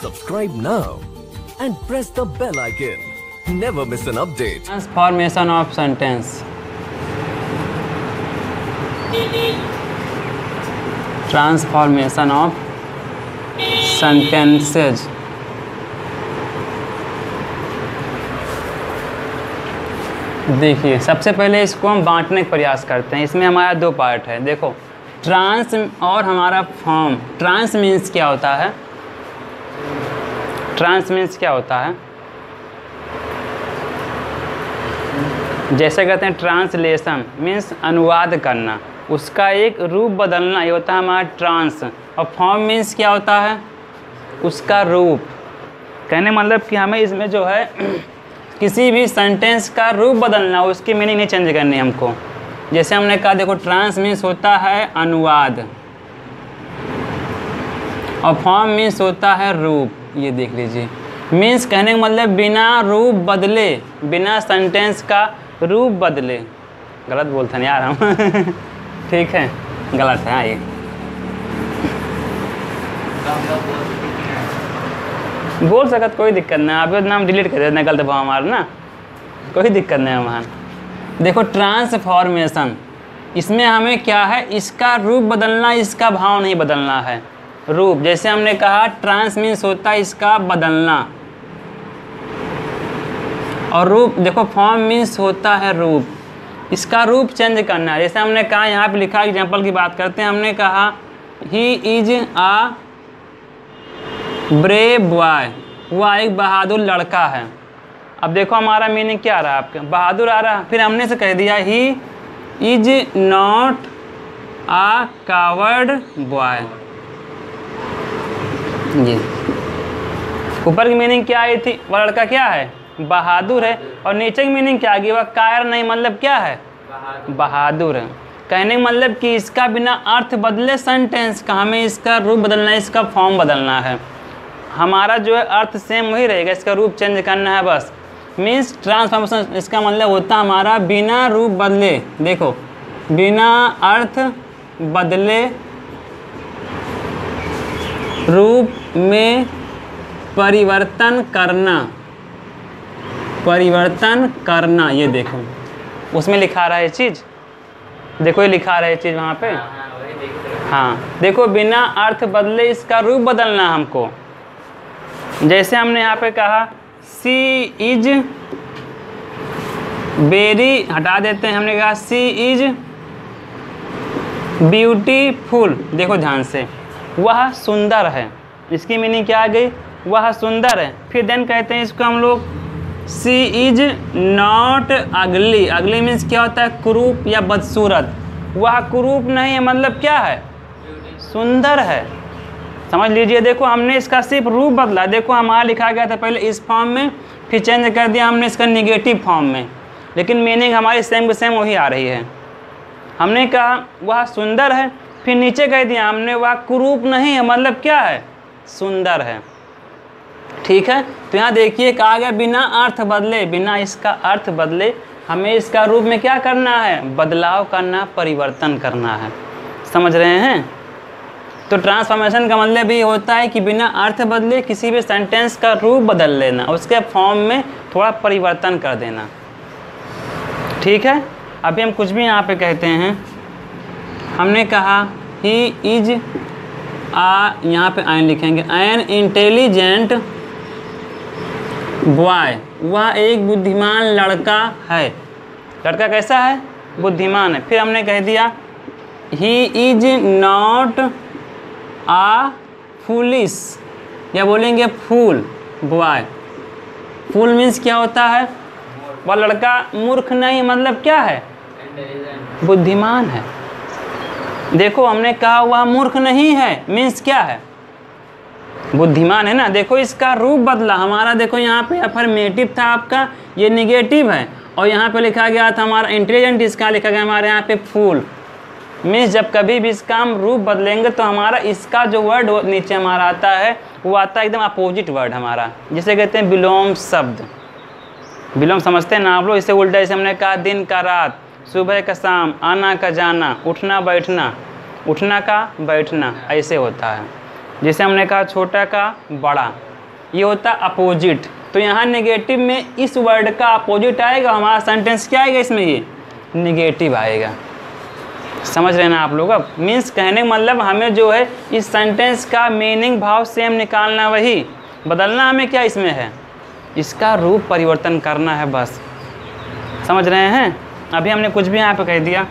Subscribe now and press the bell icon. Never miss an update. Transformation of sentence. Transformation of sentences. देखिए, सबसे पहले इसको हम बांटने का प्रयास करते हैं। इसमें हमारा दो पार्ट है। देखो, ट्रांस और हमारा फॉर्म। ट्रांस मीन्स क्या होता है? ट्रांस मीन्स क्या होता है? जैसे कहते हैं ट्रांसलेशन मीन्स अनुवाद करना, उसका एक रूप बदलना, ये होता है हमारा ट्रांस। और फॉर्म मीन्स क्या होता है? उसका रूप। कहने मतलब कि हमें इसमें जो है किसी भी सेंटेंस का रूप बदलना, उसकी मीनिंग नहीं चेंज करनी हमको। जैसे हमने कहा, देखो ट्रांस मीन्स होता है अनुवाद और फॉर्म मीन्स होता है रूप। ये देख लीजिए, मीन्स कहने का मतलब बिना रूप बदले, बिना सेंटेंस का रूप बदले। गलत बोलते हैं यार हम ठीक है, गलत है। ये बोल सकत, कोई दिक्कत नहीं। आप नाम डिलीट कर देना, गलत भाव हमारा ना, कोई दिक्कत नहीं है वहाँ। देखो ट्रांसफॉर्मेशन, इसमें हमें क्या है? इसका रूप बदलना, इसका भाव नहीं बदलना है। रूप, जैसे हमने कहा ट्रांस मीन्स होता है इसका बदलना, और रूप देखो फॉर्म मीन्स होता है रूप, इसका रूप चेंज करना। जैसे हमने कहा, यहाँ पे लिखा, एग्जांपल की बात करते हैं, हमने कहा he is a brave boy, वह एक बहादुर लड़का है। अब देखो हमारा मीनिंग क्या आ रहा है आपके? बहादुर आ रहा है। फिर हमने से कह दिया he is not a coward boy. ये ऊपर की मीनिंग क्या आई थी? वह लड़का क्या है? बहादुर है। और नीचे की मीनिंग क्या आ गई? वह कायर नहीं, मतलब क्या है? बहादुर है। कहने का मतलब कि इसका बिना अर्थ बदले सेंटेंस का, हमें इसका रूप बदलना है, इसका फॉर्म बदलना है। हमारा जो है अर्थ सेम वही रहेगा, इसका रूप चेंज करना है बस। मीन्स ट्रांसफॉर्मेशन, इसका मतलब होता है हमारा बिना रूप बदले, देखो बिना अर्थ बदले रूप में परिवर्तन करना, परिवर्तन करना। ये देखो उसमें लिखा रहा है चीज़, देखो ये लिखा रहा है चीज़ वहाँ पे। हाँ देखो, बिना अर्थ बदले इसका रूप बदलना हमको। जैसे हमने यहाँ पे कहा सी इज वेरी, हटा देते हैं, हमने कहा सी इज ब्यूटीफुल। देखो ध्यान से, वह सुंदर है, इसकी मीनिंग क्या आ गई? वह सुंदर है। फिर देन कहते हैं इसको हम लोग सी इज नॉट अगली। अगली मीन्स क्या होता है? कुरूप या बदसूरत। वह कुरूप नहीं है, मतलब क्या है? सुंदर है। समझ लीजिए, देखो हमने इसका सिर्फ रूप बदला। देखो हमारा लिखा गया था पहले इस फॉर्म में, फिर चेंज कर दिया हमने इसका निगेटिव फॉर्म में, लेकिन मीनिंग हमारी सेम टू सेम वही आ रही है। हमने कहा वह सुंदर है, फिर नीचे कह दिया हमने वह कुरूप नहीं है, मतलब क्या है? सुंदर है। ठीक है, तो यहाँ देखिए कहा गया बिना अर्थ बदले, बिना इसका अर्थ बदले हमें इसका रूप में क्या करना है? बदलाव करना, परिवर्तन करना है। समझ रहे हैं? तो ट्रांसफॉर्मेशन का मतलब भी होता है कि बिना अर्थ बदले किसी भी सेंटेंस का रूप बदल लेना, उसके फॉर्म में थोड़ा परिवर्तन कर देना। ठीक है, अभी हम कुछ भी यहाँ पे कहते हैं, हमने कहा ही इज आ, यहाँ पे आयन लिखेंगे, एन इंटेलिजेंट बॉय, वह एक बुद्धिमान लड़का है। लड़का कैसा है? बुद्धिमान है। फिर हमने कह दिया he is not a foolish, या बोलेंगे फूल बॉय। फूल मीन्स क्या होता है? वह लड़का मूर्ख नहीं, मतलब क्या है? बुद्धिमान है। देखो हमने कहा वह मूर्ख नहीं है, मीन्स क्या है? बुद्धिमान है ना। देखो इसका रूप बदला हमारा। देखो यहाँ पे अफर्मेटिव था आपका, ये निगेटिव है, और यहाँ पे लिखा गया था हमारा इंटेलिजेंट, इसका लिखा गया हमारे यहाँ पे फूल। मीन्स जब कभी भी इसका हम रूप बदलेंगे तो हमारा इसका जो वर्ड नीचे हमारा आता है वो आता है एकदम अपोजिट वर्ड हमारा, जिसे कहते हैं विलोम शब्द। विलोम समझते हैं ना आप लोग? इससे उल्टा, जैसे हमने कहा दिन का रात, सुबह का शाम, आना का जाना, उठना बैठना, उठना का बैठना, ऐसे होता है। जैसे हमने कहा छोटा का बड़ा, ये होता है अपोजिट। तो यहाँ नेगेटिव में इस वर्ड का अपोजिट आएगा, हमारा सेंटेंस क्या आएगा इसमें, ये नेगेटिव आएगा। समझ रहे हैं ना आप लोग। अब मीन्स कहने का मतलब हमें जो है इस सेंटेंस का मीनिंग भाव सेम निकालना, वही बदलना हमें क्या इसमें है, इसका रूप परिवर्तन करना है बस। समझ रहे हैं। अभी हमने कुछ भी यहाँ पे कह दिया,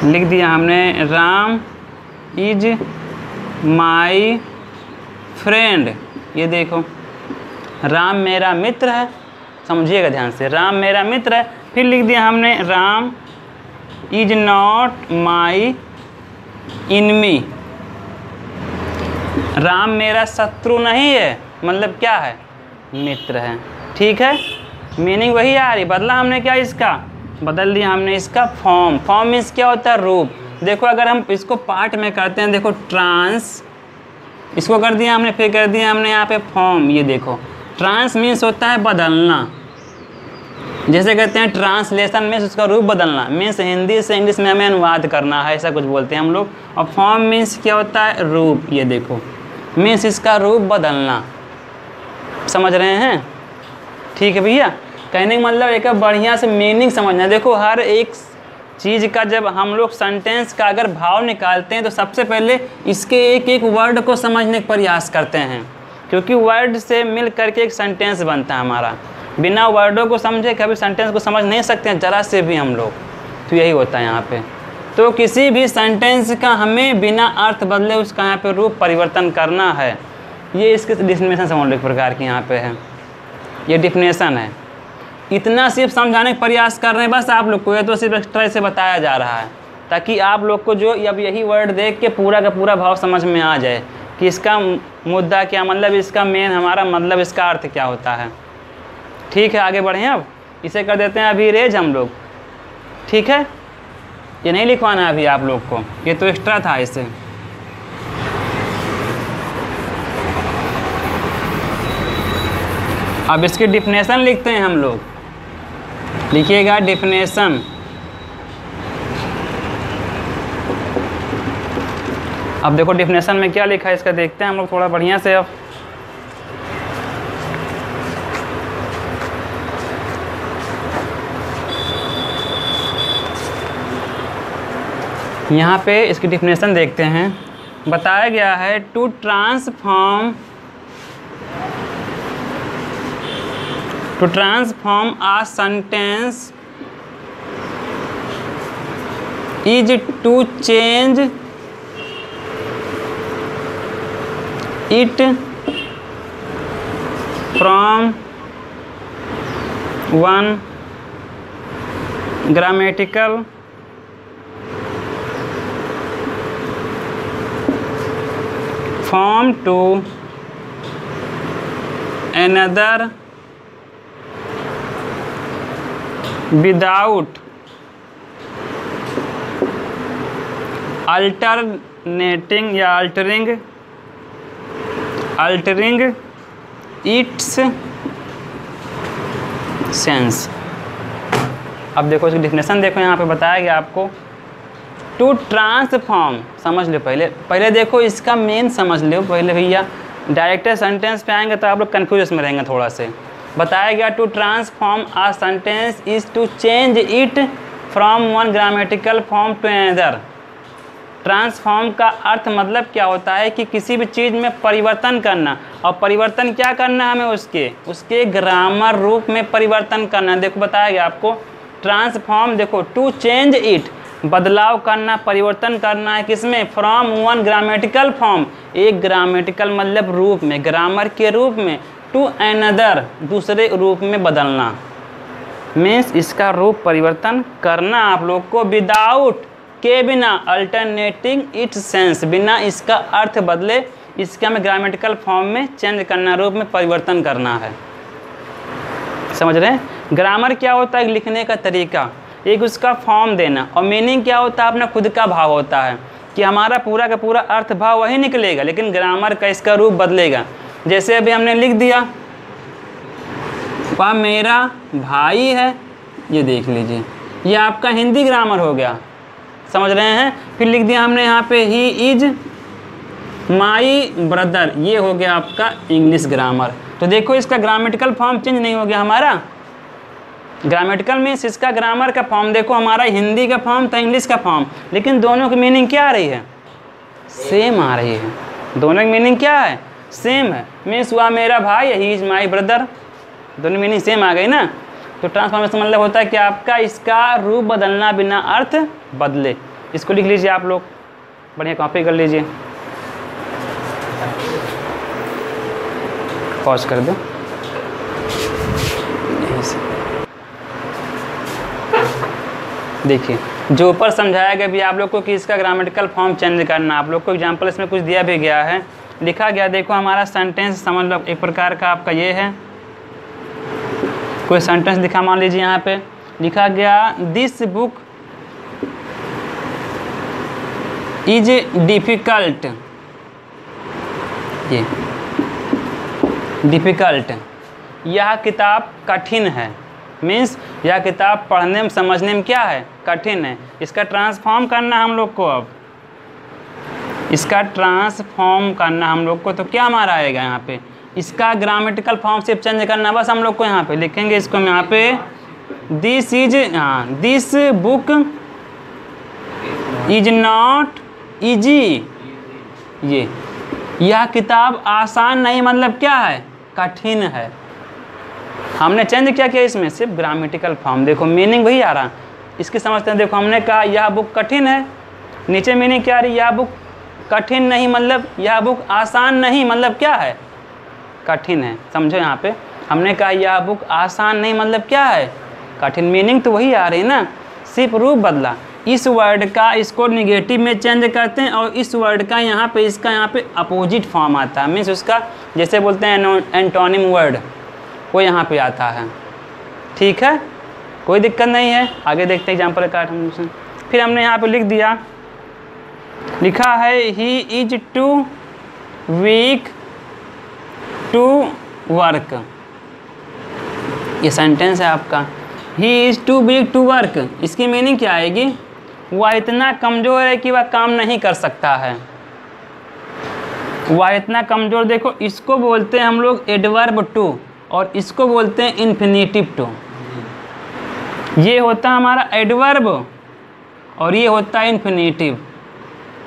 लिख दिया हमने राम इज माई फ्रेंड। ये देखो राम मेरा मित्र है, समझिएगा ध्यान से, राम मेरा मित्र है। फिर लिख दिया हमने Ram is not my enemy. Ram मेरा शत्रु नहीं है, मतलब क्या है, मित्र है। ठीक है, मीनिंग वही आ रही, बदला हमने क्या, इसका बदल दिया हमने इसका फॉर्म। फॉर्म मीन्स क्या होता है, रूप। देखो अगर हम इसको पार्ट में करते हैं, देखो ट्रांस, इसको कर दिया हमने, फिर कर दिया हमने यहाँ पे फॉर्म। ये देखो ट्रांस मीन्स होता है बदलना, जैसे कहते हैं ट्रांसलेशन मीन्स उसका रूप बदलना, मीन्स हिंदी से इंग्लिश में हमें अनुवाद करना है, ऐसा कुछ बोलते हैं हम लोग। और फॉर्म मीन्स क्या होता है, रूप। ये देखो मीन्स इसका रूप बदलना। समझ रहे हैं। ठीक है भैया, कहने का मतलब एक बढ़िया से मीनिंग समझना। देखो हर एक चीज़ का जब हम लोग सेंटेंस का अगर भाव निकालते हैं तो सबसे पहले इसके एक एक वर्ड को समझने का प्रयास करते हैं, क्योंकि वर्ड से मिल करके एक सेंटेंस बनता है हमारा। बिना वर्डों को समझे कभी सेंटेंस को समझ नहीं सकते हैं ज़रा से भी हम लोग। तो यही होता है यहाँ पे। तो किसी भी सेंटेंस का हमें बिना अर्थ बदले उसका यहाँ पे रूप परिवर्तन करना है। ये इसके डिफिनेशन समझ लो एक प्रकार की यहाँ पे है, ये डिफिनेशन है। इतना सिर्फ समझाने का प्रयास कर रहे हैं बस आप लोग को, ये तो सिर्फ एक्स्ट्रा से बताया जा रहा है ताकि आप लोग को जो अब यही वर्ड देख के पूरा का पूरा भाव समझ में आ जाए कि इसका मुद्दा क्या, मतलब इसका मेन हमारा मतलब इसका अर्थ क्या होता है। ठीक है, आगे बढ़ें। अब इसे कर देते हैं अभी रेज हम लोग। ठीक है, ये नहीं लिखवाना अभी आप लोग को, ये तो एक्स्ट्रा था इसे। अब इसकी डिफिनेशन लिखते हैं हम लोग। लिखिएगा डिफिनेशन। अब देखो डिफिनेशन में क्या लिखा है इसका देखते हैं हम लोग थोड़ा बढ़िया से। अब यहाँ पे इसकी डिफिनेशन देखते हैं। बताया गया है to transform a sentence is to change it from one grammatical form to another without altering या altering its sense। अब देखो इसकी डिफिनेशन देखो, यहाँ पे बताया गया आपको टू ट्रांसफॉर्म। समझ लो पहले देखो इसका मेन समझ लो पहले भैया, डायरेक्ट सेंटेंस पे आएंगे तो आप लोग कन्फ्यूज में रहेंगे थोड़ा से। बताया गया to transform a sentence is to change it from one grammatical form to another. Transform का अर्थ मतलब क्या होता है कि किसी भी चीज़ में परिवर्तन करना, और परिवर्तन क्या करना हमें उसके ग्रामर रूप में परिवर्तन करना। देखो बताया गया आपको ट्रांसफॉर्म, देखो टू चेंज इट बदलाव करना, परिवर्तन करना है किसमें, फ्रॉम वन ग्रामेटिकल फॉर्म, एक ग्रामेटिकल मतलब रूप में, ग्रामर के रूप में, टू अनदर दूसरे रूप में बदलना। मीन्स इसका रूप परिवर्तन करना आप लोग को विदाउट के बिना, अल्टरनेटिंग इट्स सेंस बिना इसका अर्थ बदले, इसका हमें ग्रामेटिकल फॉर्म में चेंज करना, रूप में परिवर्तन करना है। समझ रहे हैं। ग्रामर क्या होता है, लिखने का तरीका, एक उसका फॉर्म देना, और मीनिंग क्या होता है अपना खुद का भाव होता है कि हमारा पूरा का पूरा अर्थ भाव वही निकलेगा, लेकिन ग्रामर का इसका रूप बदलेगा। जैसे अभी हमने लिख दिया वह मेरा भाई है, ये देख लीजिए, ये आपका हिंदी ग्रामर हो गया। समझ रहे हैं। फिर लिख दिया हमने यहाँ पे ही इज माई ब्रदर, ये हो गया आपका इंग्लिश ग्रामर। तो देखो इसका ग्रामेटिकल फॉर्म चेंज नहीं हो गया हमारा। ग्रामेटिकल मीन्स इसका ग्रामर का फॉर्म देखो, हमारा हिंदी का फॉर्म था इंग्लिश का फॉर्म, लेकिन दोनों की मीनिंग क्या आ रही है? सेम आ रही है। दोनों की मीनिंग क्या है? सेम है। मीन्स हुआ मेरा भाई, ही इज माई ब्रदर, दोनों मीनिंग सेम आ गई ना। तो ट्रांसफॉर्मेशन मतलब होता है कि आपका इसका रूप बदलना बिना अर्थ बदले। इसको लिख लीजिए आप लोग, बढ़िया कॉपी कर लीजिए, पॉज कर दो। देखिए जो ऊपर समझाया गया भी आप लोग को कि इसका ग्रामेटिकल फॉर्म चेंज करना, आप लोग को एग्जांपल इसमें कुछ दिया भी गया है, लिखा गया। देखो हमारा सेंटेंस समझ लो एक प्रकार का आपका ये है, कोई सेंटेंस लिखा, मान लीजिए यहाँ पे लिखा गया दिस बुक इज डिफ़िकल्ट, ये डिफ़िकल्ट, यह किताब कठिन है। मीन्स यह किताब पढ़ने में समझने में क्या है? कठिन है। इसका ट्रांसफॉर्म करना हम लोग को, अब इसका ट्रांसफॉर्म करना हम लोग को, तो क्या हमारा आएगा यहाँ पे? इसका ग्रामेटिकल फॉर्म सिर्फ चेंज करना बस हम लोग को। यहाँ पे लिखेंगे इसको हम यहाँ पे दिस इज, हाँ, this book is not easy, ये यह किताब आसान नहीं, मतलब क्या है? कठिन है। हमने चेंज क्या किया इसमें? सिर्फ ग्रामेटिकल फॉर्म। देखो मीनिंग वही आ रहा, इसकी समझते हैं। देखो हमने कहा यह बुक कठिन है, नीचे मीनिंग क्या आ रही? यह बुक कठिन नहीं, मतलब यह बुक आसान नहीं, मतलब क्या है? कठिन है। समझो यहाँ पे हमने कहा यह बुक आसान नहीं, मतलब क्या है? कठिन। मीनिंग तो वही आ रही है ना, सिर्फ रूप बदला। इस वर्ड का इसको निगेटिव में चेंज करते हैं और इस वर्ड का यहाँ पे, इसका यहाँ पे अपोजिट फॉर्म आता है। मीन्स उसका जैसे बोलते हैं एंटोनिम वर्ड, वो यहाँ पे आता है। ठीक है, कोई दिक्कत नहीं है। आगे देखते हैं एग्जाम्पल कार्ड हम। फिर हमने यहाँ पे लिख दिया, लिखा है he is too weak to work, ये सेंटेंस है आपका। He is too weak to work, इसकी मीनिंग क्या आएगी? वह इतना कमज़ोर है कि वह काम नहीं कर सकता है। वह इतना कमज़ोर, देखो इसको बोलते हैं हम लोग एडवर्ब टू और इसको बोलते हैं इन्फिनिटिव टू। ये होता है हमारा एडवर्ब और ये होता है इन्फिनिटिव।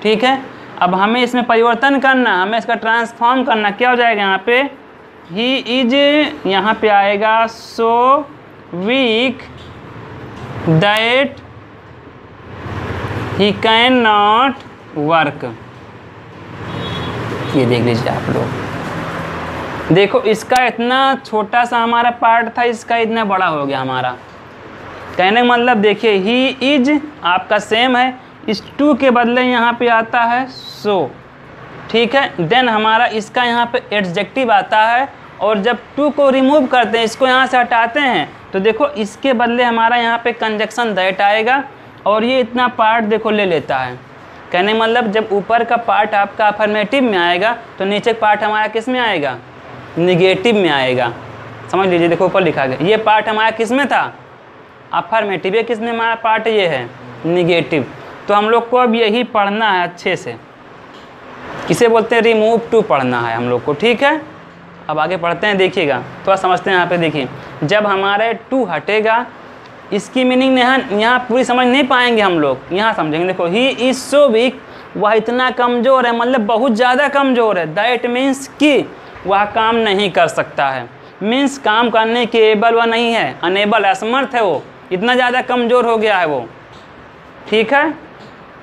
ठीक है, अब हमें इसमें परिवर्तन करना, हमें इसका ट्रांसफॉर्म करना। क्या हो जाएगा यहाँ पे? ही इज, यहाँ पे आएगा so weak that he can not work. ये देख लीजिए आप लोग, देखो इसका इतना छोटा सा हमारा पार्ट था, इसका इतना बड़ा हो गया हमारा। कहने का मतलब देखिए ही इज आपका सेम है, इस टू के बदले यहाँ पे आता है सो। ठीक है, देन हमारा इसका यहाँ पे एडजेक्टिव आता है और जब टू को रिमूव करते हैं, इसको यहाँ से हटाते हैं, तो देखो इसके बदले हमारा यहाँ पे कंजक्शन दैट आएगा और ये इतना पार्ट देखो ले लेता है। कहने मतलब जब ऊपर का पार्ट आपका अफर्मेटिव में आएगा तो नीचे का पार्ट हमारा किस में आएगा? निगेटिव में आएगा। समझ लीजिए, देखो ऊपर लिखा गया, ये पार्ट हमारा किस में था? अफर्मेटिव। ये किसमें हमारा पार्ट ये है? निगेटिव। तो हम लोग को अब यही पढ़ना है अच्छे से, किसे बोलते हैं? रिमूव टू पढ़ना है हम लोग को। ठीक है, अब आगे पढ़ते हैं, देखिएगा थोड़ा समझते हैं। यहाँ पे देखिए, जब हमारे टू हटेगा, इसकी मीनिंग यहाँ पूरी समझ नहीं पाएंगे हम लोग, यहाँ समझेंगे। देखो ही इज सो वीक, वह इतना कमज़ोर है, मतलब बहुत ज़्यादा कमज़ोर है। दैट मीन्स कि वह काम नहीं कर सकता है। मीन्स काम करने के एबल वह नहीं है, अनेबल, असमर्थ है, वो इतना ज़्यादा कमज़ोर हो गया है वो। ठीक है,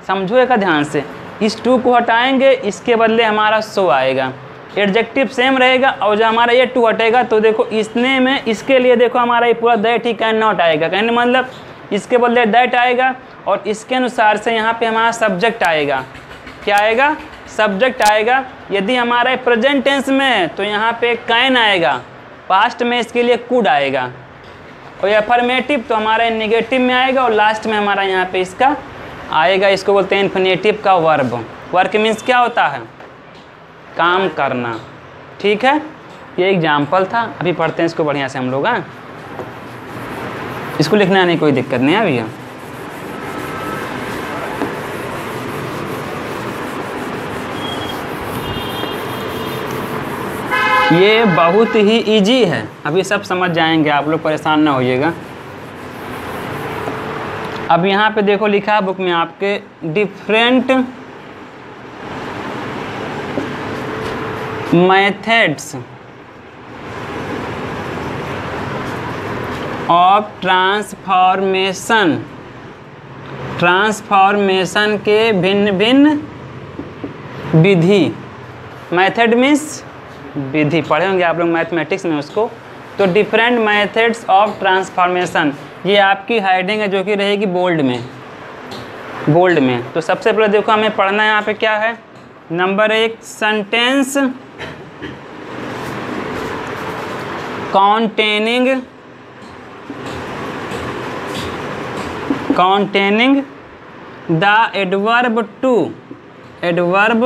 समझोएगा ध्यान से। इस टू को हटाएंगे, इसके बदले हमारा सो आएगा। एडजेक्टिव सेम रहेगा और जब हमारा ये टू हटेगा तो देखो इसने में, इसके लिए देखो हमारा ये पूरा दैट ही कैन नॉट आएगा। कहने मतलब इसके बदले दैट आएगा और इसके अनुसार से यहाँ पे हमारा सब्जेक्ट आएगा। क्या आएगा? सब्जेक्ट आएगा। यदि हमारा प्रेजेंट टेंस में है तो यहाँ पे कैन आएगा, पास्ट में इसके लिए कुड आएगा, और अफर्मेटिव तो हमारा नेगेटिव में आएगा और लास्ट में हमारा यहाँ पे इसका आएगा। इसको बोलते हैं इन्फिनेटिव का वर्ब। वर्क मीन्स क्या होता है? काम करना। ठीक है, ये एग्जाम्पल था। अभी पढ़ते हैं इसको बढ़िया से हम लोग। हाँ, इसको लिखना नहीं, कोई दिक्कत नहीं है भैया। ये बहुत ही इजी है, अभी सब समझ जाएंगे, आप लोग परेशान ना होइएगा। अब यहाँ पे देखो लिखा है बुक में आपके different methods of transformation, transformation के भिन्न भिन्न विधि। मेथड मीन्स विधि, पढ़े होंगे आप लोग मैथमेटिक्स में उसको। तो डिफरेंट मेथड्स ऑफ ट्रांसफॉर्मेशन, ये आपकी हेडिंग है जो कि रहेगी बोल्ड में, बोल्ड में। तो सबसे पहले देखो हमें पढ़ना है यहाँ पे क्या है। Number 1, sentence containing the adverb to, adverb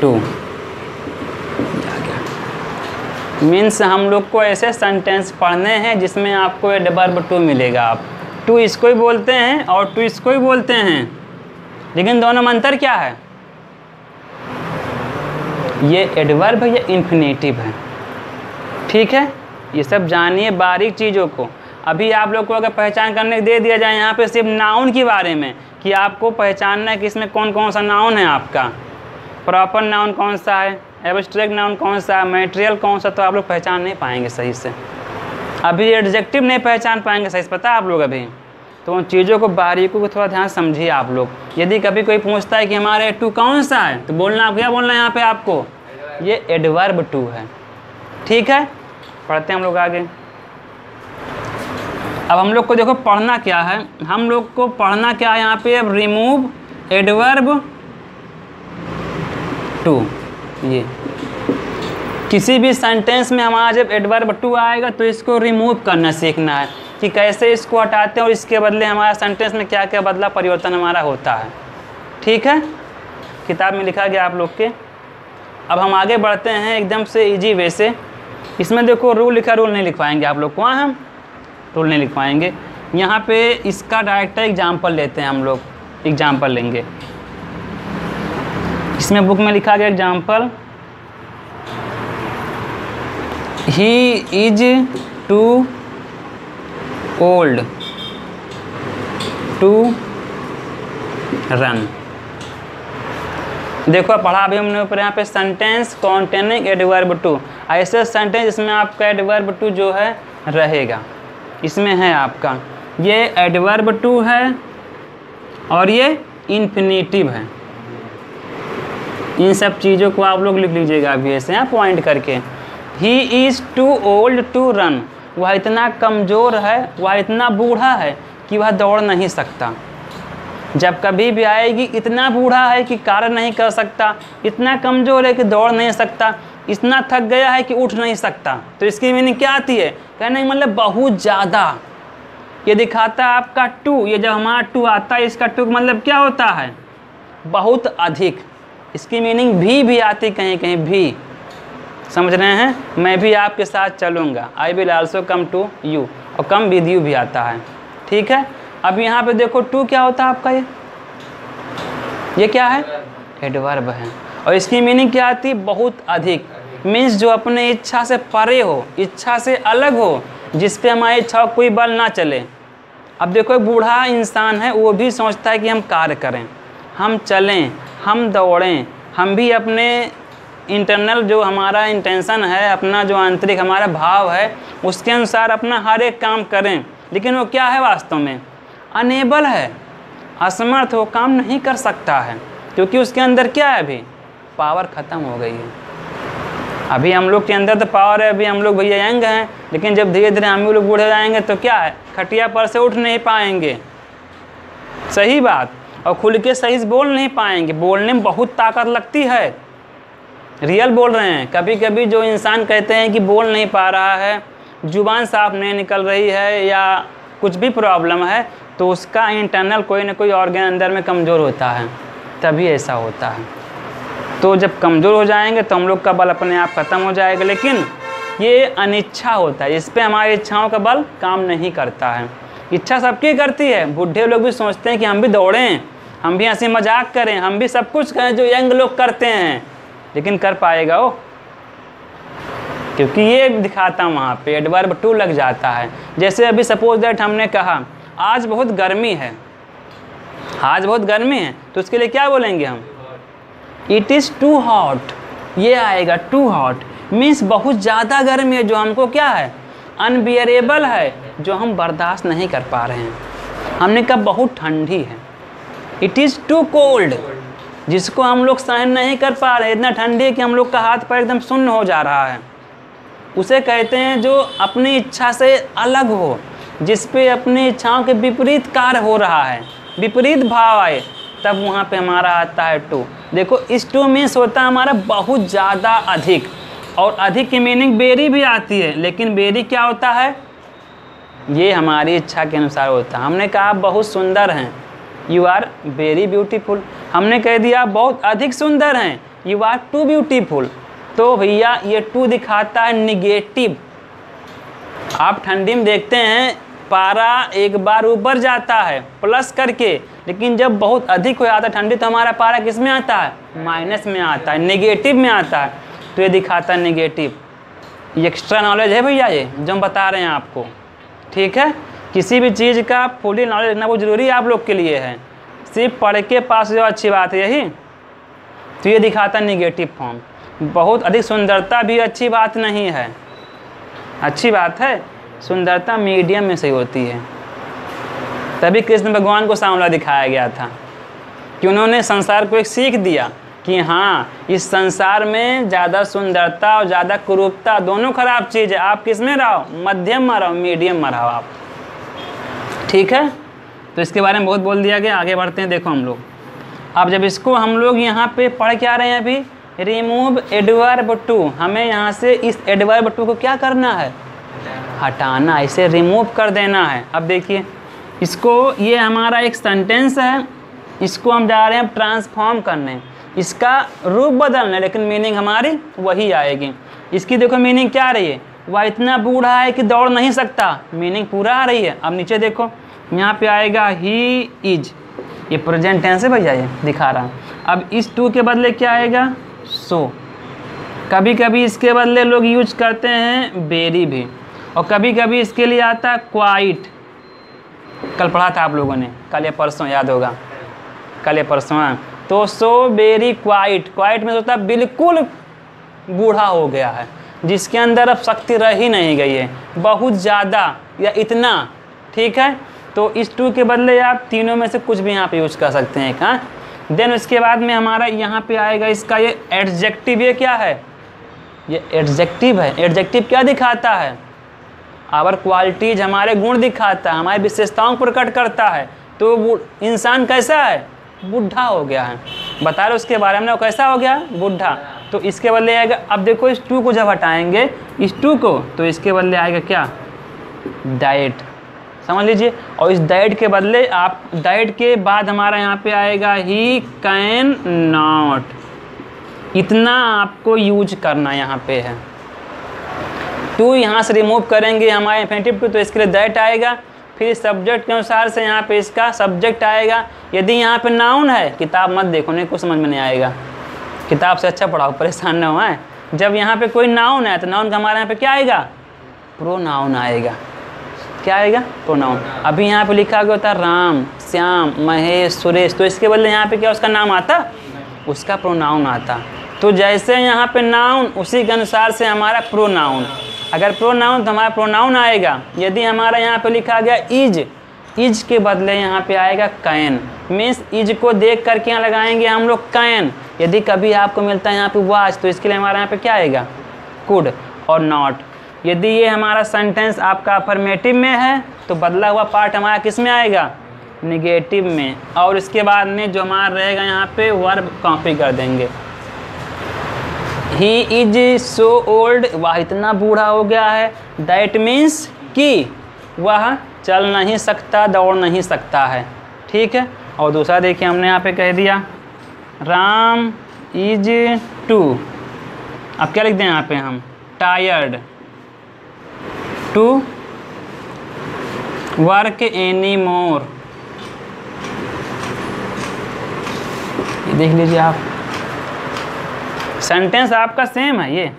to means हम लोग को ऐसे सेंटेंस पढ़ने हैं जिसमें आपको एडवर्ब टू मिलेगा। आप टू इसको ही बोलते हैं और टू इसको ही बोलते हैं, लेकिन दोनों में अंतर क्या है? ये एडवर्ब है, ये इन्फिनेटिव है। ठीक है, ये सब जानिए बारीक चीज़ों को। अभी आप लोग को अगर पहचान करने दे दिया जाए यहाँ पे सिर्फ नाउन के बारे में कि आपको पहचानना है कि इसमें कौन कौन सा नाउन है, आपका प्रॉपर नाउन कौन सा है, एब्स्ट्रैक्ट नाउन कौन सा है, मैटेरियल कौन सा, तो आप लोग पहचान नहीं पाएंगे सही से। अभी एडजेक्टिव नहीं पहचान पाएंगे सही से, पता है आप लोग अभी। तो उन चीज़ों को बारीकों को थोड़ा ध्यान समझिए आप लोग। यदि कभी कोई पूछता है कि हमारे टू कौन सा है, तो बोलना, आप क्या बोलना है यहाँ पे आपको, ये एडवर्ब टू है। ठीक है, पढ़ते हैं हम लोग आगे। अब हम लोग को देखो पढ़ना क्या है, हम लोग को पढ़ना क्या है यहाँ पे। अब रिमूव एडवर्ब टू, ये किसी भी सेंटेंस में हमारा जब एडवर्ब टू आएगा तो इसको रिमूव करना सीखना है कि कैसे इसको हटाते हैं और इसके बदले हमारा सेंटेंस में क्या क्या बदला परिवर्तन हमारा होता है। ठीक है, किताब में लिखा गया आप लोग के। अब हम आगे बढ़ते हैं एकदम से इजी वे से। इसमें देखो रूल लिखा, रूल नहीं लिखवाएंगे आप लोग को, हाँ हम रूल नहीं लिखवाएंगे। यहाँ पे इसका डायरेक्ट एग्जाम्पल लेते हैं हम लोग, एग्जाम्पल लेंगे। इसमें बुक में लिखा गया example, he is too old to run. देखो पढ़ा अभी हमने ऊपर यहाँ पे सेंटेंस कॉन्टेनिंग एडवर्ब टू, ऐसे सेंटेंस जिसमें आपका एडवर्ब टू जो है रहेगा, इसमें है आपका ये एडवर्ब टू है और ये इन्फिनेटिव है। इन सब चीज़ों को आप लोग लिख लीजिएगा अभी ऐसे यहाँ पॉइंट करके। He is too old to run, वह इतना कमज़ोर है, वह इतना बूढ़ा है कि वह दौड़ नहीं सकता। जब कभी भी आएगी, इतना बूढ़ा है कि कार्य नहीं कर सकता, इतना कमज़ोर है कि दौड़ नहीं सकता, इतना थक गया है कि उठ नहीं सकता। तो इसकी मीनिंग क्या आती है, कहने का मतलब बहुत ज़्यादा। ये दिखाता है आपका टू, ये जब हमारा टू आता है इसका टू मतलब क्या होता है, बहुत अधिक। इसकी मीनिंग भी आती कहीं कहीं भी, समझ रहे हैं। मैं भी आपके साथ चलूँगा, I will also come to you, और कम विद यू भी आता है। ठीक है, अब यहाँ पे देखो टू क्या होता है आपका, ये क्या है, एडवर्ब है। और इसकी मीनिंग क्या आती है, बहुत अधिक। मीन्स जो अपने इच्छा से परे हो, इच्छा से अलग हो, जिस पे हमारी इच्छा कोई बल ना चले। अब देखो एक बूढ़ा इंसान है, वो भी सोचता है कि हम कार्य करें, हम चलें, हम दौड़ें, हम भी अपने इंटरनल जो हमारा इंटेंशन है, अपना जो आंतरिक हमारा भाव है, उसके अनुसार अपना हर एक काम करें। लेकिन वो क्या है, वास्तव में अनेबल है, असमर्थ, वो काम नहीं कर सकता है, क्योंकि उसके अंदर क्या है, अभी पावर ख़त्म हो गई है। अभी हम लोग के अंदर तो पावर है, अभी हम लोग भैया यंग हैं, लेकिन जब धीरे धीरे हम लोग बूढ़े जाएंगे तो क्या है, खटिया पर से उठ नहीं पाएंगे, सही बात, और खुल के सही से बोल नहीं पाएंगे। बोलने में बहुत ताकत लगती है, रियल बोल रहे हैं। कभी कभी जो इंसान कहते हैं कि बोल नहीं पा रहा है, जुबान साफ नहीं निकल रही है या कुछ भी प्रॉब्लम है, तो उसका इंटरनल कोई ना कोई ऑर्गन अंदर में कमज़ोर होता है, तभी ऐसा होता है। तो जब कमज़ोर हो जाएंगे तो हम लोग का बल अपने आप ख़त्म हो जाएगा। लेकिन ये अनिच्छा होता है, इस पर हमारी इच्छाओं का बल काम नहीं करता है। इच्छा सबकी करती है, बूढ़े लोग भी सोचते हैं कि हम भी दौड़ें, हम भी हंसी मजाक करें, हम भी सब कुछ करें जो यंग लोग करते हैं, लेकिन कर पाएगा वो, क्योंकि ये दिखाता वहाँ पे एडवर्ब टू लग जाता है। जैसे अभी सपोज दैट हमने कहा आज बहुत गर्मी है, आज बहुत गर्मी है, तो उसके लिए क्या बोलेंगे हम? इट इज़ टू हॉट, ये आएगा टू हॉट मीन्स बहुत ज़्यादा गर्मी है, जो हमको क्या है? अनबियरेबल है, जो हम बर्दाश्त नहीं कर पा रहे हैं। हमने कहा बहुत ठंडी है। इट इज़ टू कोल्ड, जिसको हम लोग सहन नहीं कर पा रहे, इतना ठंडी है कि हम लोग का हाथ पैर एकदम सुन्न हो जा रहा है। उसे कहते हैं जो अपनी इच्छा से अलग हो, जिस पे अपनी इच्छाओं के विपरीत कार्य हो रहा है, विपरीत भाव आए, तब वहाँ पे हमारा आता है टू। देखो इस टू मीन्स होता है हमारा बहुत ज़्यादा अधिक, और अधिक की मीनिंग वेरी भी आती है, लेकिन वेरी क्या होता है? ये हमारी इच्छा के अनुसार होता है। हमने कहा बहुत सुंदर हैं, यू आर वेरी ब्यूटीफुल। हमने कह दिया बहुत अधिक सुंदर हैं, यू आर टू ब्यूटीफुल। तो भैया ये टू दिखाता है निगेटिव। आप ठंडी में देखते हैं पारा एक बार ऊपर जाता है प्लस करके, लेकिन जब बहुत अधिक हो जाता है ठंडी तो हमारा पारा किस में आता है? माइनस में आता है, नेगेटिव में आता है। तो ये दिखाता है नेगेटिव। ये एक्स्ट्रा नॉलेज है भैया, ये जो हम बता रहे हैं आपको, ठीक है। किसी भी चीज़ का फुली नॉलेज रखना बहुत ज़रूरी आप लोग के लिए है, सिर्फ पढ़ के पास जो अच्छी बात है यही। तो ये दिखाता है निगेटिव फॉर्म। बहुत अधिक सुंदरता भी अच्छी बात नहीं है, अच्छी बात है। सुंदरता मीडियम में सही होती है। तभी कृष्ण भगवान को सांवला दिखाया गया था कि उन्होंने संसार को एक सीख दिया कि हाँ इस संसार में ज़्यादा सुंदरता और ज़्यादा कुरूपता दोनों खराब चीज़ है। आप किस में रहो? मध्यम में रहो, मीडियम में रहो आप, ठीक है। तो इसके बारे में बहुत बोल दिया गया, आगे बढ़ते हैं। देखो हम लोग अब जब इसको हम लोग यहाँ पे पढ़ के आ रहे हैं अभी, रिमूव एडवर्ब टू, हमें यहाँ से इस एडवर्ब टू को क्या करना है? हटाना, इसे रिमूव कर देना है। अब देखिए इसको, ये हमारा एक सेंटेंस है, इसको हम जा रहे हैं ट्रांसफॉर्म करने, इसका रूप बदलने, लेकिन मीनिंग हमारी वही आएगी। इसकी देखो मीनिंग क्या आ रही है? वह इतना बूढ़ा है कि दौड़ नहीं सकता, मीनिंग पूरा आ रही है। अब नीचे देखो यहाँ पे आएगा ही इज, ये प्रेजेंट टेंस है भैया, ये दिखा रहा हूँ। अब इस टू के बदले क्या आएगा? सो। कभी कभी इसके बदले लोग यूज करते हैं वेरी भी, और कभी कभी इसके लिए आता है क्वाइट। कल पढ़ा था आप लोगों ने, कल या परसों, याद होगा, कल या परसों। हाँ, तो सो वेरी क्वाइट, क्वाइट में होता है बिल्कुल बूढ़ा हो गया है, जिसके अंदर अब शक्ति रह ही नहीं गई है, बहुत ज़्यादा या इतना, ठीक है। तो इस टू के बदले आप तीनों में से कुछ भी यहाँ पे यूज कर सकते हैं। हाँ, देन उसके बाद में हमारा यहाँ पे आएगा इसका ये एडजेक्टिव। ये क्या है? ये एडजेक्टिव है। एडजेक्टिव क्या दिखाता है? आवर क्वालिटीज, हमारे गुण दिखाता है, हमारी विशेषताओं को प्रकट करता है। तो वो इंसान कैसा है? बुढ़ा हो गया है। बता रहे उसके बारे में, वो कैसा हो गया? बुढ़ा। तो इसके बदले आएगा, अब देखो इस टू को जब हटाएंगे, इस टू को, तो इसके बदले आएगा क्या? डाइट, समझ लीजिए। और इस डाइट के बदले आप, डाइट के बाद हमारा यहाँ पे आएगा ही कैन नॉट। इतना आपको यूज करना यहाँ पे है। टू यहाँ से रिमूव करेंगे हमारे इंफिनिटिव टू, तो इसके लिए दैट आएगा। फिर सब्जेक्ट के अनुसार से यहाँ पे इसका सब्जेक्ट आएगा। यदि यहाँ पे नाउन है, किताब मत देखो, नहीं कुछ समझ में नहीं आएगा, किताब से अच्छा पढ़ाओ, परेशान न हो। जब यहाँ पे कोई नाउन है तो नाउन का हमारे यहाँ पे क्या आएगा? प्रोनाउन आएगा। क्या आएगा? प्रोनाउन। अभी यहाँ पे लिखा गया होता राम, श्याम, महेश, सुरेश, तो इसके बदले यहाँ पे क्या उसका नाम आता? उसका प्रोनाउन आता। तो जैसे यहाँ पे नाउन, उसी के अनुसार से हमारा प्रोनाउन। अगर प्रोनाउन तो हमारा प्रोनाउन आएगा। यदि हमारा यहाँ पे लिखा गया इज, इज के बदले यहाँ पे आएगा कैन, मीन्स इज को देख करके यहाँ लगाएंगे हम लोग कैन। यदि कभी आपको मिलता है यहाँ पे वाच, तो इसके लिए हमारा यहाँ पे क्या आएगा? कुड और नॉट। यदि ये हमारा सेंटेंस आपका अफर्मेटिव में है तो बदला हुआ पार्ट हमारा किस में आएगा? निगेटिव में। और इसके बाद में जो हमारा रहेगा यहाँ पे वर्ब कॉपी कर देंगे। ही इज सो ओल्ड, वह इतना बूढ़ा हो गया है। दैट मीन्स कि वह चल नहीं सकता, दौड़ नहीं सकता है, ठीक है। और दूसरा देखिए हमने यहाँ पे कह दिया राम इज टू। अब क्या लिख दें यहाँ पे हम? Tired to work any more. ये देख लीजिए आप, सेंटेंस आपका सेम है ये,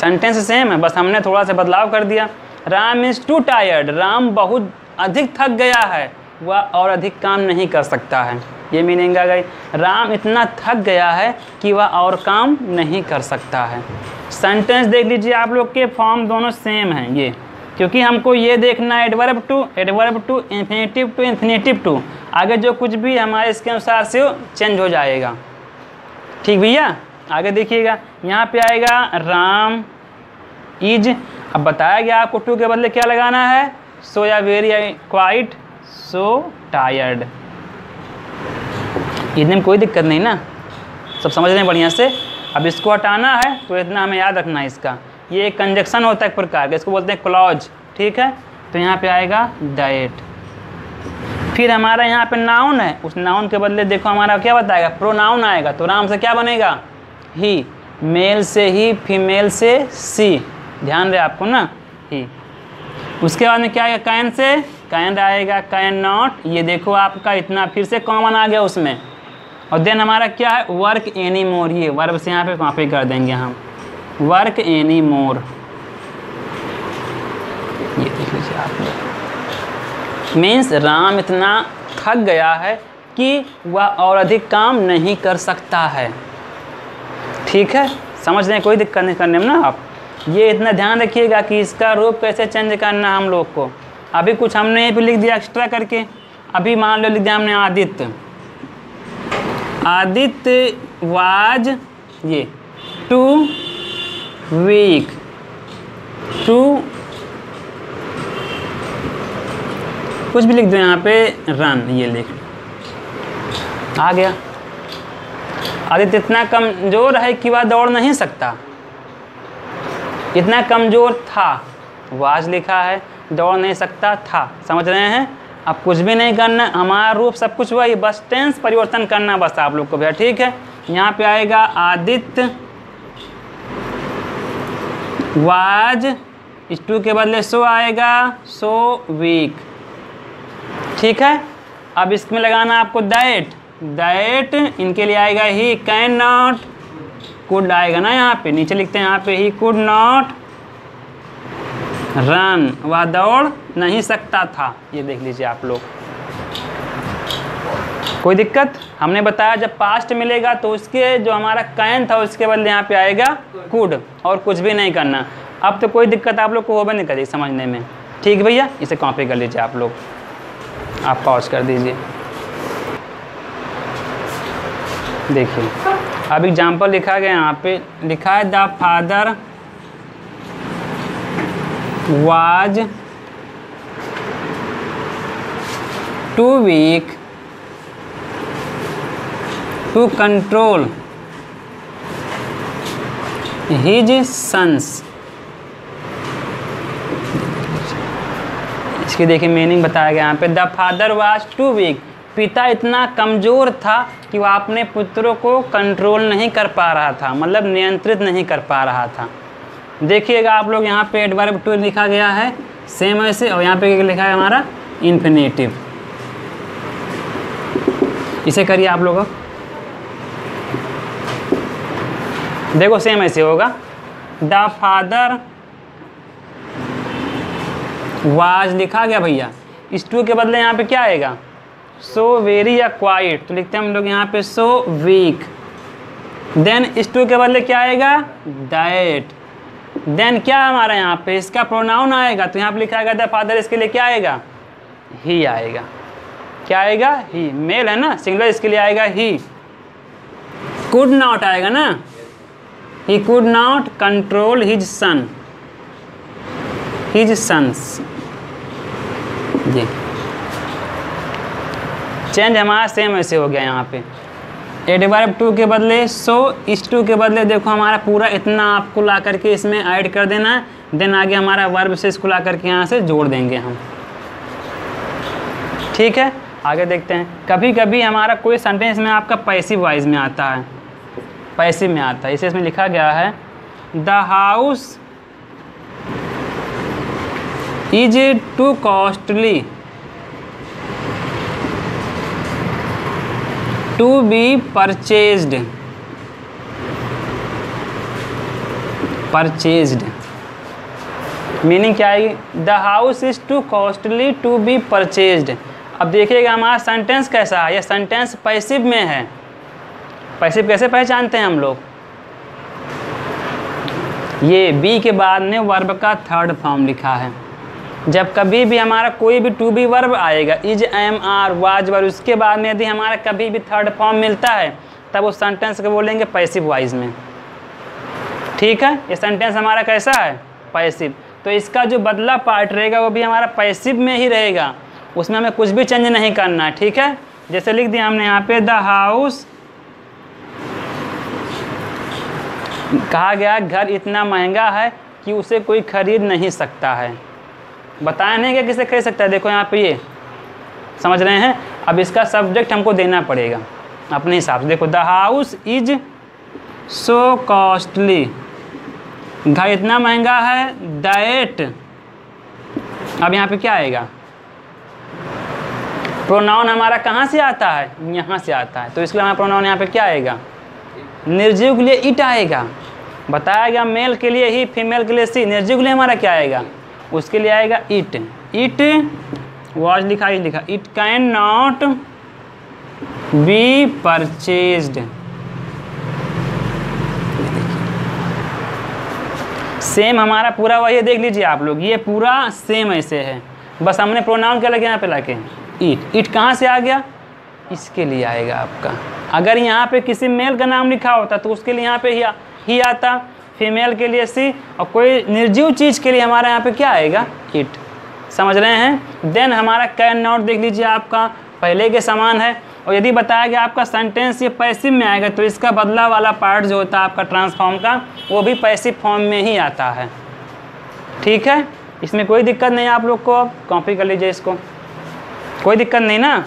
सेंटेंस सेम है, बस हमने थोड़ा सा बदलाव कर दिया। Ram is to tired, Ram बहुत अधिक थक गया है, वह और अधिक काम नहीं कर सकता है। ये मीनिंग आ गई, राम इतना थक गया है कि वह और काम नहीं कर सकता है। सेंटेंस देख लीजिए आप लोग के फॉर्म दोनों सेम हैं ये, क्योंकि हमको ये देखना है एडवर्ब टू, इन्फिनेटिव टू, आगे जो कुछ भी हमारे इसके अनुसार से चेंज हो जाएगा। ठीक भैया, आगे देखिएगा, यहाँ पे आएगा राम इज, अब बताया गया आपको टू के बदले क्या लगाना है, सो या वेरी क्वाइट सो टायर्ड। इतने में कोई दिक्कत नहीं ना, सब समझ रहे हैं बढ़िया से। अब इसको हटाना है तो इतना हमें याद रखना है, इसका ये एक कंजक्शन होता है एक प्रकार का, इसको बोलते हैं क्लॉज। ठीक है, तो यहाँ पे आएगा दैट। फिर हमारा यहाँ पे नाउन है, उस नाउन के बदले देखो हमारा क्या बताएगा, प्रोनाउन आएगा। तो राम से क्या बनेगा, ही, मेल से ही, फीमेल से सी, ध्यान रहे आपको ना, ही। उसके बाद में क्या आएगा, कैन से कैन आएगा, कैन नॉट, ये देखो आपका इतना फिर से कॉमन आ गया उसमें। और देन हमारा क्या है, वर्क एनी मोर, ये वर्ब से यहाँ पे कॉपी कर देंगे हम, वर्क एनी मोर। ये देख लीजिए आप लोग, मीन्स राम इतना थक गया है कि वह और अधिक काम नहीं कर सकता है। ठीक है, समझ रहे हैं, कोई दिक्कत नहीं करने में ना आप। ये इतना ध्यान रखिएगा कि इसका रूप कैसे चेंज करना हम लोग को। अभी कुछ हमने यहाँ पे लिख दिया एक्स्ट्रा करके, अभी मान लो लिख दिया हमने आदित्य, आदित्य वाज ये टू वीक टू, कुछ भी लिख दो यहाँ पे रन, ये लिख आ गया। आदित्य इतना कमज़ोर है कि वह दौड़ नहीं सकता, इतना कमज़ोर था, वाज लिखा है, दौड़ नहीं सकता था, समझ रहे हैं। अब कुछ भी नहीं करना, हमारा रूप सब कुछ हुआ, ये बस टेंस परिवर्तन करना बस आप लोग को भैया। ठीक है, यहाँ पे आएगा आदित्य वाज, इस टू के बदले सो आएगा, सो वीक। ठीक है, अब इसमें लगाना आपको दैट, दैट इनके लिए आएगा ही, कैन नॉट, कुड आएगा ना यहाँ पे, नीचे लिखते हैं यहाँ पे ही कुड नॉट रन, वह दौड़ नहीं सकता था। ये देख लीजिए आप लोग, कोई दिक्कत। हमने बताया जब पास्ट मिलेगा तो उसके जो हमारा कैन था उसके बदले यहाँ पे आएगा कुड, और कुछ भी नहीं करना। अब तो कोई दिक्कत आप लोग को होगा नहीं करेगी समझने में। ठीक भैया, इसे कॉपी कर लीजिए आप लोग, आप पॉज कर दीजिए। देखिए अब एग्जाम्पल लिखा गया, यहाँ पे लिखा है the father was too weak to control his sons. इसकी देखिए मीनिंग बताया गया यहाँ पे, the father was too weak, पिता इतना कमज़ोर था कि वह अपने पुत्रों को कंट्रोल नहीं कर पा रहा था, मतलब नियंत्रित नहीं कर पा रहा था। देखिएगा आप लोग, यहाँ पे एडवर्ब टू लिखा गया है सेम ऐसे, और यहाँ पे लिखा है हमारा इन्फिनेटिव। इसे करिए आप लोग, देखो सेम ऐसे होगा, द फादर वाज लिखा गया भैया, इस टू के बदले यहाँ पे क्या आएगा, सो वेरी या क्वाइट, तो लिखते हैं हम लोग यहाँ पे सो वीक। देन इस टू के बदले क्या आएगा, दैट। देन क्या हमारा यहाँ पे इसका प्रोनाउन आएगा, तो यहाँ पे लिखा आएगा द फादर, इसके लिए क्या आएगा, ही आएगा। क्या आएगा, ही, मेल है ना, सिंगुलर, इसके लिए आएगा ही। कुड नॉट आएगा ना, he could not control his son, his sons. जी चेंज हमारा सेम ऐसे हो गया यहाँ पे, एडवर्ब टू के बदले सो, इस टू के बदले देखो हमारा पूरा इतना आपको ला करके इसमें ऐड कर देना है। देन आगे हमारा वर्ब से इसको ला करके यहाँ से जोड़ देंगे हम। ठीक है, आगे देखते हैं। कभी कभी हमारा कोई सेंटेंस में आपका पैसिव वॉइस में आता है, पैसिव में आता है, इसे इसमें लिखा गया है the house is too costly to be purchased purchased, meaning क्या आएगी? The house is too costly to be purchased. अब देखिएगा हमारा सेंटेंस कैसा है, यह सेंटेंस पैसिव में है। पैसिव कैसे पहचानते हैं हम लोग? ये बी के बाद में वर्ब का थर्ड फॉर्म लिखा है। जब कभी भी हमारा कोई भी टू बी वर्ब आएगा, इज, एम, आर, वाज, वर, उसके बाद में यदि हमारा कभी भी थर्ड फॉर्म मिलता है तब उस सेंटेंस को बोलेंगे पैसिव वॉइस में। ठीक है, ये सेंटेंस हमारा कैसा है? पैसिव। तो इसका जो बदला पार्ट रहेगा वो भी हमारा पैसिव में ही रहेगा, उसमें हमें कुछ भी चेंज नहीं करना है। ठीक है, जैसे लिख दिया हमने यहाँ पे द हाउस, कहा गया घर इतना महंगा है कि उसे कोई खरीद नहीं सकता है। बताया नहीं कि किसे खरीद सकता है। देखो यहाँ पे ये समझ रहे हैं। अब इसका सब्जेक्ट हमको देना पड़ेगा अपने हिसाब से। देखो the house is so costly, घर इतना महंगा है दैट, अब यहाँ पे क्या आएगा? प्रोनाउन हमारा कहाँ से आता है? यहाँ से आता है। तो इसलिए हमारा प्रोनाउन यहाँ पे क्या आएगा? निर्जीव के लिए इट आएगा। बताया गया मेल के लिए ही, फीमेल के लिए सी, निर्जीव के लिए हमारा क्या आएगा? उसके लिए आएगा इट। इट वॉज लिखा, इट लिखा, it can not be purchased. Same हमारा पूरा वही है, देख लीजिए आप लोग, ये पूरा सेम ऐसे है, बस हमने प्रोनाउन क्या लगे यहाँ पे लाके इट। इट कहाँ से आ गया? इसके लिए आएगा आपका। अगर यहाँ पे किसी मेल का नाम लिखा होता तो उसके लिए यहाँ पे ही आता, फीमेल के लिए सी, और कोई निर्जीव चीज़ के लिए हमारा यहाँ पे क्या आएगा? इट। समझ रहे हैं? देन हमारा कैन नॉट देख लीजिए आपका पहले के समान है। और यदि बताया गया आपका सेंटेंस ये पैसिव में आएगा तो इसका बदला वाला पार्ट जो होता है आपका ट्रांसफॉर्म का, वो भी पैसिव फॉर्म में ही आता है। ठीक है, इसमें कोई दिक्कत नहीं है आप लोग को। अब कॉपी कर लीजिए इसको, कोई दिक्कत नहीं ना।